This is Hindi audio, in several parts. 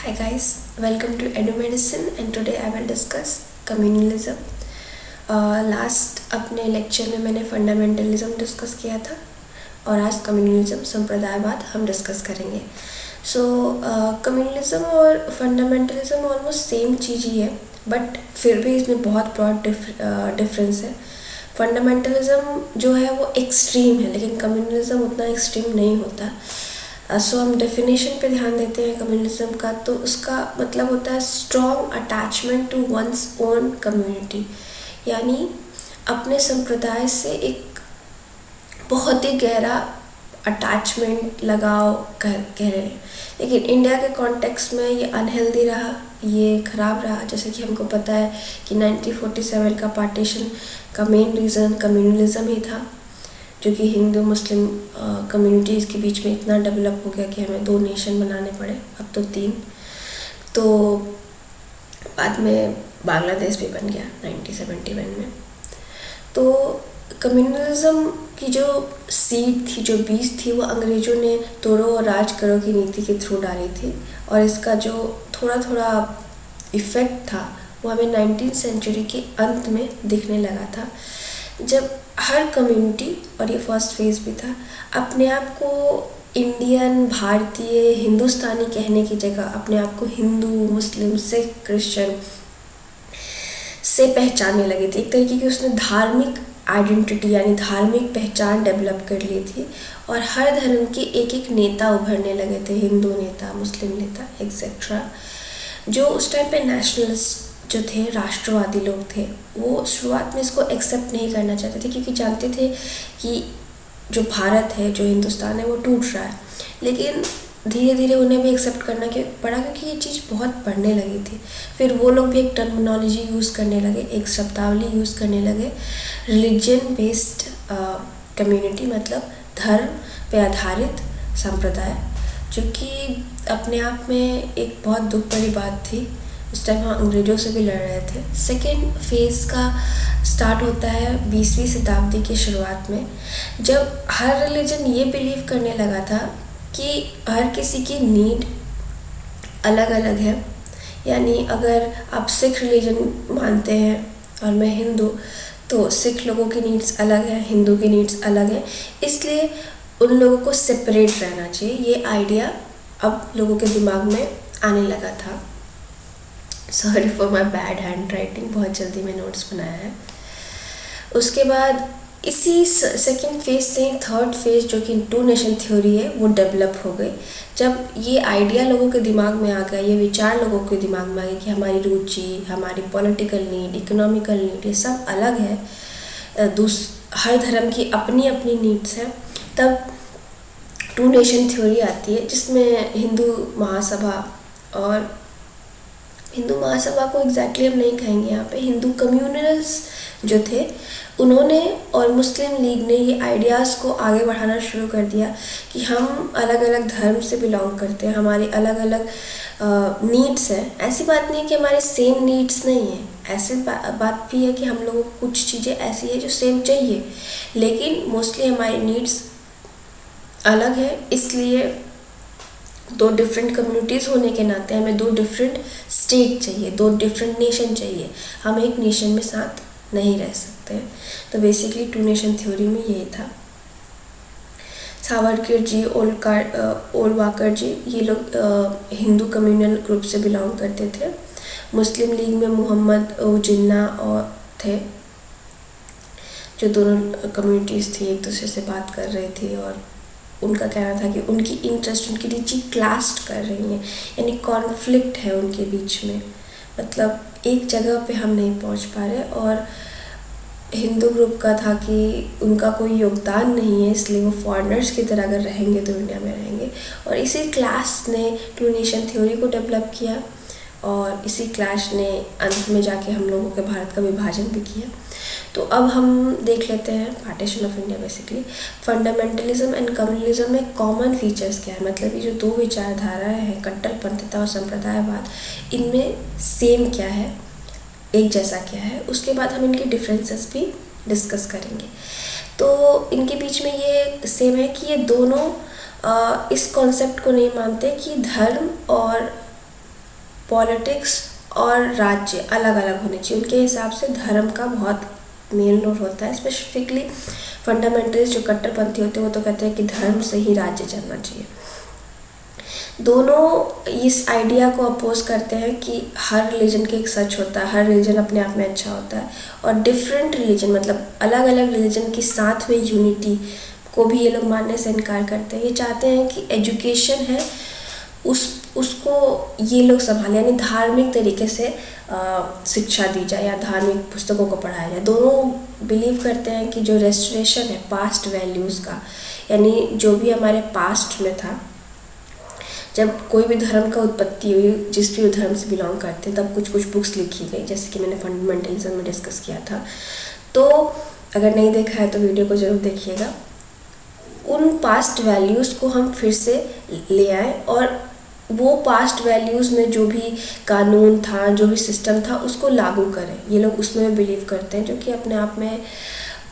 Hi guys, welcome to Edu Medicine and today I will discuss communalism. Last अपने लेक्चर में मैंने फंडामेंटलिज्म डिस्कस किया था और आज कम्युनलिज्म संप्रदायवाद हम डिस्कस करेंगे. सो कम्युनलिज्म और फंडामेंटलिज्म ऑलमोस्ट सेम चीज़ ही है, बट फिर भी इसमें बहुत ब्रॉड डिफरेंस है. फंडामेंटलिज्म जो है वो एक्सट्रीम है, लेकिन कम्युनलिज्म उतना एक्सट्रीम नहीं होता. सो हम डेफिनेशन पे ध्यान देते हैं कम्युनलिज्म का, तो उसका मतलब होता है strong attachment to one's own community, यानी अपने संप्रदाय से एक बहुत ही गहरा अटैचमेंट लगाव कह रहे हैं. लेकिन इंडिया के कॉन्टेक्स्ट में ये अनहेल्दी रहा, ये ख़राब रहा. जैसे कि हमको पता है कि 1947 का पार्टीशन का मेन रीज़न कम्युनलिज्म ही था, जो कि हिंदू मुस्लिम कम्युनिटीज़ के बीच में इतना डेवलप हो गया कि हमें 2 नेशन बनाने पड़े, अब तो 3. तो बाद में बांग्लादेश भी बन गया 1971 में. तो कम्युनलिज्म की जो सीड थी, जो बीज थी, वो अंग्रेज़ों ने तोड़ो और राज करो की नीति के थ्रू डाली थी, और इसका जो थोड़ा थोड़ा इफ़ेक्ट था वो हमें 19वीं सेंचुरी के अंत में दिखने लगा था, जब हर कम्युनिटी, और ये फर्स्ट फेज़ भी था, अपने आप को इंडियन, भारतीय, हिंदुस्तानी कहने की जगह अपने आप को हिंदू, मुस्लिम, सिख, क्रिश्चियन से पहचानने लगी थी. एक तरीके की उसने धार्मिक आइडेंटिटी यानी धार्मिक पहचान डेवलप कर ली थी, और हर धर्म के एक एक नेता उभरने लगे थे, हिंदू नेता, मुस्लिम नेता एक्सेट्रा. जो उस टाइम पे नेशनलिस्ट जो थे, राष्ट्रवादी लोग थे, वो शुरुआत में इसको एक्सेप्ट नहीं करना चाहते थे, क्योंकि जानते थे कि जो भारत है, जो हिंदुस्तान है, वो टूट रहा है. लेकिन धीरे धीरे उन्हें भी एक्सेप्ट करना पड़ा, क्योंकि ये चीज़ बहुत बढ़ने लगी थी. फिर वो लोग भी एक टर्मिनोलॉजी यूज़ करने लगे, एक शब्दावली यूज़ करने लगे, रिलीजन बेस्ड कम्युनिटी, मतलब धर्म पे आधारित संप्रदाय, जो कि अपने आप में एक बहुत दुख भरी बात थी. उस टाइम हम अंग्रेज़ों से भी लड़ रहे थे. सेकेंड फेज़ का स्टार्ट होता है 20वीं शताब्दी की शुरुआत में, जब हर रिलीजन ये बिलीव करने लगा था कि हर किसी की नीड अलग अलग है. यानी अगर आप सिख रिलीजन मानते हैं और मैं हिंदू, तो सिख लोगों की नीड्स अलग है, हिंदू की नीड्स अलग है, इसलिए उन लोगों को सेपरेट रहना चाहिए. ये आइडिया अब लोगों के दिमाग में आने लगा था. Sorry for my bad hand writing, बहुत जल्दी मैं नोट्स बनाया है. उसके बाद इसी सेकेंड फेज से थर्ड फेज, जो कि 2 नेशन थ्योरी है, वो डेवलप हो गई. जब ये आइडिया लोगों के दिमाग में आ गया, ये विचार लोगों के दिमाग में आ गया कि हमारी रुचि, हमारी पॉलिटिकल नीड, इकोनॉमिकल नीड, ये सब अलग है, हर धर्म की अपनी अपनी नीड्स हैं, तब 2 नेशन थ्योरी आती है, जिसमें हिंदू महासभा, और हिंदू महासभा को एग्जैक्टली हम नहीं कहेंगे यहाँ पे, हिंदू कम्युनल्स जो थे उन्होंने, और मुस्लिम लीग ने ये आइडियाज़ को आगे बढ़ाना शुरू कर दिया कि हम अलग अलग धर्म से बिलोंग करते हैं, हमारी अलग अलग नीड्स हैं. ऐसी बात नहीं है कि हमारे सेम नीड्स नहीं है, ऐसी बात भी है कि हम लोगों को कुछ चीज़ें ऐसी है जो सेम चाहिए, लेकिन मोस्टली हमारी नीड्स अलग है. इसलिए 2 डिफरेंट कम्युनिटीज़ होने के नाते हमें 2 डिफरेंट स्टेट चाहिए, 2 डिफरेंट नेशन चाहिए. हम एक नेशन में साथ नहीं रह सकते. तो बेसिकली 2 नेशन थ्योरी में यही था. सावरकर जी, ओलवाकर जी, ये लोग हिंदू कम्युनल ग्रुप से बिलोंग करते थे. मुस्लिम लीग में मोहम्मद जिन्ना और थे, जो दोनों कम्युनिटीज़ थी एक दूसरे से बात कर रही थी, और उनका कहना था कि उनकी इंटरेस्ट, उनकी रुचि क्लैश कर रही है, यानी कॉन्फ्लिक्ट है उनके बीच में, मतलब एक जगह पे हम नहीं पहुंच पा रहे. और हिंदू ग्रुप का था कि उनका कोई योगदान नहीं है, इसलिए वो फॉरेनर्स की तरह अगर रहेंगे तो इंडिया में रहेंगे. और इसी क्लैश ने 2 नेशन थ्योरी को डेवलप किया, और इसी क्लैश ने अंत में जाके हम लोगों के भारत का विभाजन भी किया. तो अब हम देख लेते हैं partition of India. Basically fundamentalism and communalism में कॉमन फीचर्स क्या है, मतलब ये जो 2 विचारधाराएं हैं, कट्टरपंथिता और संप्रदायवाद, इनमें सेम क्या है, एक जैसा क्या है. उसके बाद हम इनके डिफरेंसेस भी डिस्कस करेंगे. तो इनके बीच में ये सेम है कि ये दोनों इस कॉन्सेप्ट को नहीं मानते कि धर्म और पॉलिटिक्स और राज्य अलग अलग होने चाहिए। उनके हिसाब से धर्म का बहुत मेन रोल होता है। स्पेसिफिकली फंडामेंटलिस्ट जो कट्टरपंथी होते हैं वो तो कहते हैं कि धर्म से ही राज्य चलना चाहिए। दोनों इस आइडिया को अपोज करते हैं कि हर रिलीजन के एक सच होता है, हर रिलीजन अपने आप में अच्छा होता है, और डिफरेंट रिलीजन मतलब अलग अलग रिलीजन की साथ में यूनिटी को भी ये लोग मानने से इनकार करते हैं। ये चाहते हैं कि एजुकेशन है उसको ये लोग संभालें, यानी धार्मिक तरीके से शिक्षा दी जाए या धार्मिक पुस्तकों को पढ़ाया जाए। दोनों बिलीव करते हैं कि जो रेस्टोरेशन है पास्ट वैल्यूज़ का, यानी जो भी हमारे पास्ट में था, जब कोई भी धर्म का उत्पत्ति हुई, जिस भी धर्म से बिलोंग करते हैं, तब कुछ कुछ बुक्स लिखी गई, जैसे कि मैंने फंडामेंटलिज्म में डिस्कस किया था। तो अगर नहीं देखा है तो वीडियो को ज़रूर देखिएगा। उन पास्ट वैल्यूज़ को हम फिर से ले आए और वो पास्ट वैल्यूज़ में जो भी कानून था, जो भी सिस्टम था, उसको लागू करें। ये लोग उसमें बिलीव करते हैं, जो कि अपने आप में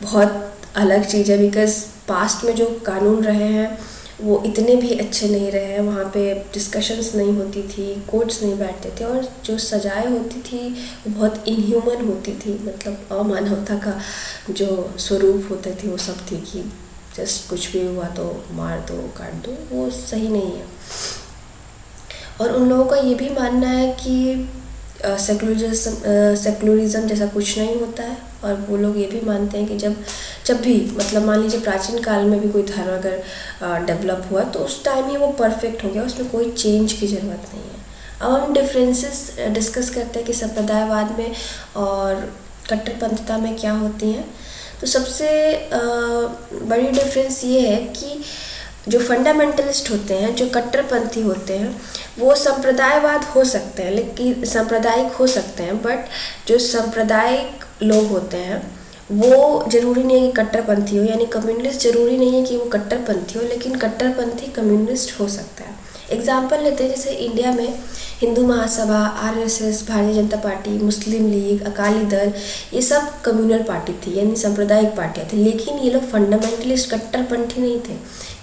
बहुत अलग चीज़ है। बिकॉज पास्ट में जो कानून रहे हैं वो इतने भी अच्छे नहीं रहे हैं। वहाँ पे डिस्कशंस नहीं होती थी, कोर्ट्स नहीं बैठते थे, और जो सजाएं होती थी वो बहुत इनह्यूमन होती थी, मतलब अमानवता का जो स्वरूप होते थे वो सब थी कि जस्ट कुछ भी हुआ तो मार दो, काट दो, वो सही नहीं है। और उन लोगों का ये भी मानना है कि सेकुलरिज्म जैसा कुछ नहीं होता है। और वो लोग ये भी मानते हैं कि जब भी मतलब मान लीजिए प्राचीन काल में भी कोई धर्म अगर डेवलप हुआ तो उस टाइम ही वो परफेक्ट हो गया, उसमें कोई चेंज की ज़रूरत नहीं है। अब हम डिफरेंसेस डिस्कस करते हैं कि संप्रदायवाद में और कट्टरपंथता में क्या होती हैं। तो सबसे बड़ी डिफरेंस ये है कि जो फंडामेंटलिस्ट होते हैं, जो कट्टरपंथी होते हैं, वो सांप्रदायवाद हो सकते हैं, लेकिन सांप्रदायिक हो सकते हैं, बट जो सांप्रदायिक लोग होते हैं वो ज़रूरी नहीं है कि कट्टरपंथी हो, यानी कम्युनलिस्ट ज़रूरी नहीं है कि वो कट्टरपंथी हो, लेकिन कट्टरपंथी कम्युनिस्ट हो सकता है। एग्जाम्पल लेते हैं, जैसे इंडिया में हिंदू महासभा, आरएसएस, भारतीय जनता पार्टी, मुस्लिम लीग, अकाली दल, ये सब कम्युनल पार्टी थी, यानी सांप्रदायिक पार्टियाँ थी। लेकिन ये लोग फंडामेंटलिस्ट कट्टरपंथी नहीं थे।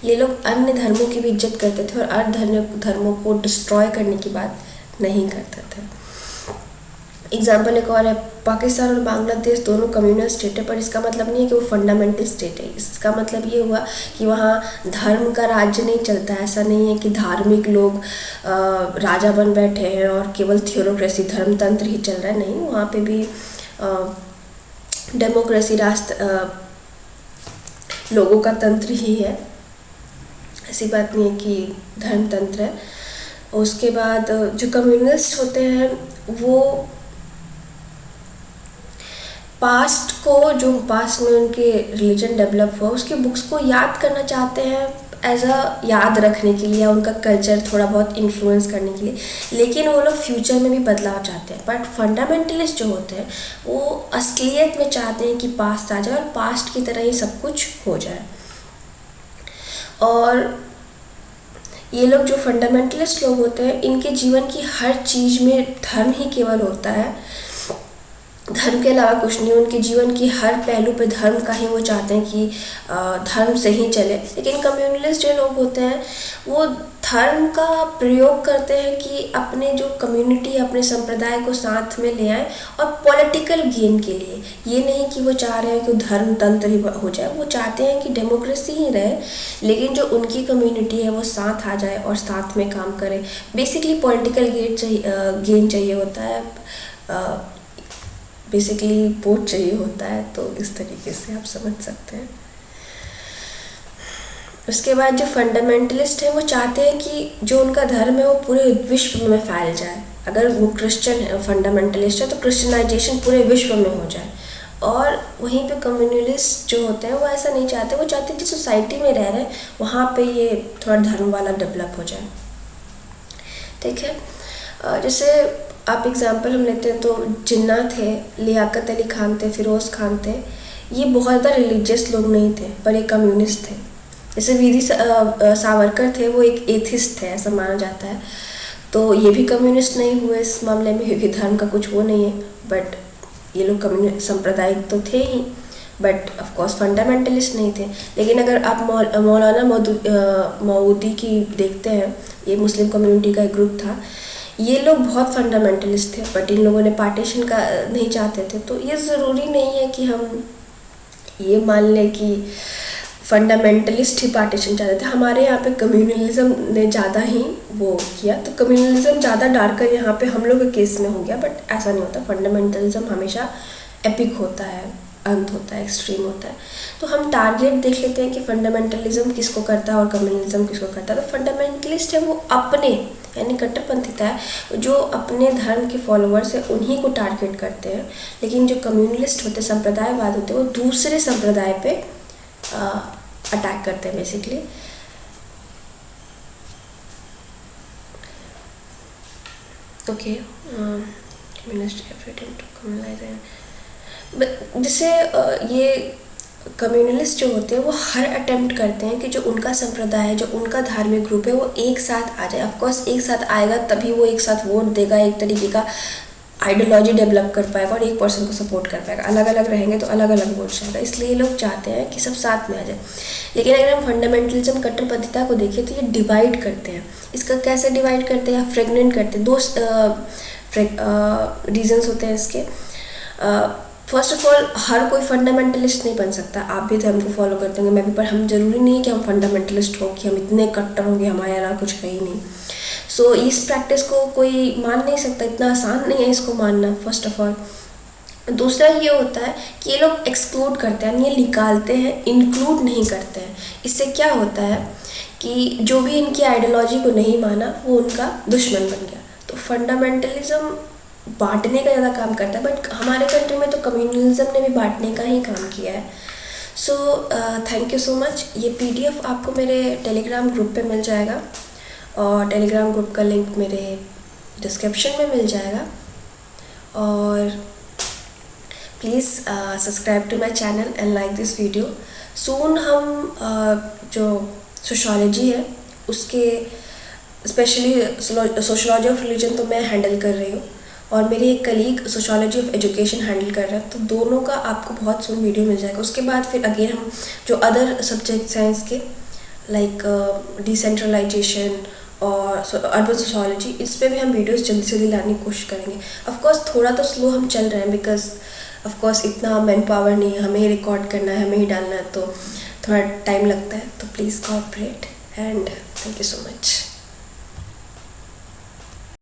ये लोग अन्य धर्मों की भी इज्जत करते थे और अन्य धर्मों को डिस्ट्रॉय करने की बात नहीं करते थे। एग्जाम्पल एक और है, पाकिस्तान और बांग्लादेश दोनों कम्युनल स्टेट है, पर इसका मतलब नहीं है कि वो फंडामेंटल स्टेट है। इसका मतलब ये हुआ कि वहाँ धर्म का राज्य नहीं चलता है। ऐसा नहीं है कि धार्मिक लोग राजा बन बैठे हैं और केवल थियोरोक्रेसी, धर्मतंत्र ही चल रहा है। नहीं, वहाँ पे भी डेमोक्रेसी, राष्ट्र लोगों का तंत्र ही है। ऐसी बात नहीं है कि धर्मतंत्र है। उसके बाद जो कम्युनिस्ट होते हैं वो पास्ट को, जो पास्ट में उनके रिलीजन डेवलप हुआ, उसके बुक्स को याद करना चाहते हैं एज अ याद रखने के लिए, या उनका कल्चर थोड़ा बहुत इन्फ्लुएंस करने के लिए, लेकिन वो लोग फ्यूचर में भी बदलाव चाहते हैं। बट फंडामेंटलिस्ट जो होते हैं वो असलियत में चाहते हैं कि पास्ट आ जाए और पास्ट की तरह ही सब कुछ हो जाए। और ये लोग जो फंडामेंटलिस्ट लोग होते हैं, इनके जीवन की हर चीज़ में धर्म ही केवल होता है, धर्म के अलावा कुछ नहीं। उनके जीवन की हर पहलू पे धर्म का ही वो चाहते हैं कि धर्म से ही चले। लेकिन कम्युनलिस्ट जो लोग होते हैं वो धर्म का प्रयोग करते हैं कि अपने जो कम्युनिटी, अपने संप्रदाय को साथ में ले आए और पॉलिटिकल गेन के लिए। ये नहीं कि वो चाह रहे हैं कि धर्म तंत्र ही हो जाए, वो चाहते हैं कि डेमोक्रेसी ही रहे, लेकिन जो उनकी कम्युनिटी है वो साथ आ जाए और साथ में काम करे। बेसिकली पॉलिटिकल गेन चाहिए होता है, बेसिकली वोट चाहिए होता है। तो इस तरीके से आप समझ सकते हैं। उसके बाद जो फंडामेंटलिस्ट है वो चाहते हैं कि जो उनका धर्म है वो पूरे विश्व में फैल जाए। अगर वो क्रिश्चियन है, फंडामेंटलिस्ट है, तो क्रिश्चियनाइजेशन पूरे विश्व में हो जाए। और वहीं पे कम्युनलिस्ट जो होते हैं वो ऐसा नहीं चाहते, वो चाहते हैं कि सोसाइटी में रह रहे हैं वहाँ पे ये थोड़ा धर्म वाला डेवलप हो जाए। ठीक है, जैसे आप एग्जांपल हम लेते हैं तो जिन्ना थे, लियाकत अली खान थे, फिरोज़ खान थे। ये बहुत ज़्यादा रिलीजियस लोग नहीं थे, पर एक कम्युनिस्ट थे। जैसे वीर सावरकर थे, वो एक एथिस्ट थे, ऐसा माना जाता है। तो ये भी कम्युनिस्ट नहीं हुए इस मामले में, क्योंकि धर्म का कुछ वो नहीं है। बट ये लोग सांप्रदायिक तो थे ही, बट ऑफ कोर्स फंडामेंटलिस्ट नहीं थे। लेकिन अगर आप मौलाना मौदूदी की देखते हैं, ये मुस्लिम कम्युनिटी का एक ग्रुप था। ये लोग बहुत फंडामेंटलिस्ट थे, बट इन लोगों ने पार्टीशन का नहीं चाहते थे। तो ये ज़रूरी नहीं है कि हम ये मान लें कि फंडामेंटलिस्ट ही पार्टीशन चाहते थे। हमारे यहाँ पे कम्युनलिज्म ने ज़्यादा ही वो किया, तो कम्युनलिज्म ज़्यादा डार्कर यहाँ पे हम लोग के केस में हो गया, बट ऐसा नहीं होता। फंडामेंटलिज्म हमेशा एपिक होता है, अंत होता है, एक्सट्रीम होता है। तो हम टारगेट देख लेते हैं कि फंडामेंटलिज्म किसको करता है और कम्युनलिज्म किसको करता है। तो फंडामेंटलिस्ट है वो अपने, यानी कट्टरपंथीता है जो अपने धर्म के फॉलोअर्स है उन्हीं को टारगेट करते हैं। लेकिन जो कम्युनलिस्ट होते, संप्रदायवाद होते, वो दूसरे संप्रदाय पे अटैक करते हैं बेसिकली। ओके, जैसे ये कम्युनलिस्ट जो होते हैं वो हर अटेम्प्ट करते हैं कि जो उनका संप्रदाय है, जो उनका धार्मिक ग्रुप है, वो एक साथ आ जाए। ऑफकोर्स एक साथ आएगा तभी वो एक साथ वोट देगा, एक तरीके का आइडियोलॉजी डेवलप कर पाएगा और एक पर्सन को सपोर्ट कर पाएगा। अलग अलग रहेंगे तो अलग अलग वोट जाएगा, इसलिए लोग चाहते हैं कि सब साथ में आ जाए। लेकिन अगर हम फंडामेंटलिज्म, कट्टरपंथीता को देखें तो ये डिवाइड करते हैं। इसका कैसे डिवाइड करते हैं? फ्रेगमेंट करते हैं। दो रीजन्स होते हैं इसके। फर्स्ट ऑफ ऑल, हर कोई फंडामेंटलिस्ट नहीं बन सकता। आप भी धर्म को फॉलो करते होंगे, मैं भी, पर हम जरूरी नहीं है कि हम फंडामेंटलिस्ट हो, कि हम इतने कट्टर होंगे, हमारे यहाँ कुछ है ही नहीं। सो इस प्रैक्टिस को कोई मान नहीं सकता, इतना आसान नहीं है इसको मानना, फर्स्ट ऑफ ऑल। दूसरा ये होता है कि ये लोग एक्सक्लूड करते हैं, ये निकालते हैं, इंक्लूड नहीं करते हैं। इससे क्या होता है कि जो भी इनकी आइडियोलॉजी को नहीं माना वो उनका दुश्मन बन गया। तो फंडामेंटलिज्म बांटने का ज़्यादा काम करता है, बट हमारे कंट्री में तो कम्युनलिज्म ने भी बांटने का ही काम किया है। So thank you so much. ये PDF आपको मेरे टेलीग्राम ग्रुप पे मिल जाएगा और टेलीग्राम ग्रुप का लिंक मेरे डिस्क्रिप्शन में मिल जाएगा। और please subscribe to my channel and like this video. Soon हम जो सोशोलॉजी है उसके, स्पेशली सोशोलॉजी ऑफ रिलीजन तो मैं हैंडल कर रही हूँ और मेरी एक colleague sociology of education handle कर रहा है, तो दोनों का आपको बहुत सुन वीडियो मिल जाएगा। उसके बाद फिर अगेन हम जो अदर सब्जेक्ट्स हैं इसके, लाइक डिसेंट्रलाइजेशन और अर्बन सोशोलॉजी, इस पे भी हम वीडियोस जल्दी से जल्दी लाने की कोशिश करेंगे। ऑफकोर्स थोड़ा तो स्लो हम चल रहे हैं, बिकॉज ऑफकोर्स इतना मैन पावर नहीं है, हमें ही रिकॉर्ड करना है, हमें ही डालना है, तो थोड़ा टाइम लगता है। तो please cooperate and thank you so much.